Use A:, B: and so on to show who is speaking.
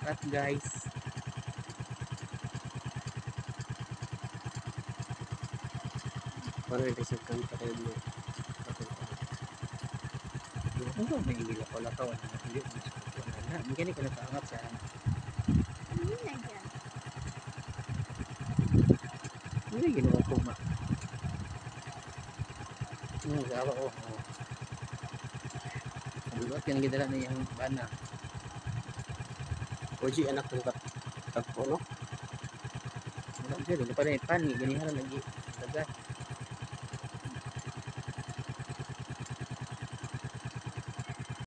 A: cut guys.
B: Para ilisipkan pa rin mo.
A: Ano may ilakaw-lakaw na hindi mo na. Hindi ka nakaangat sa
C: Hindi na dyan.
A: hindi ginawa ko ma. Gawa ko. Bulot yan gidala na yung bana.
B: Oji anak ng tagpo no?
A: Wala dyan, wala pa rin pani, ganihan lagi. Dagat.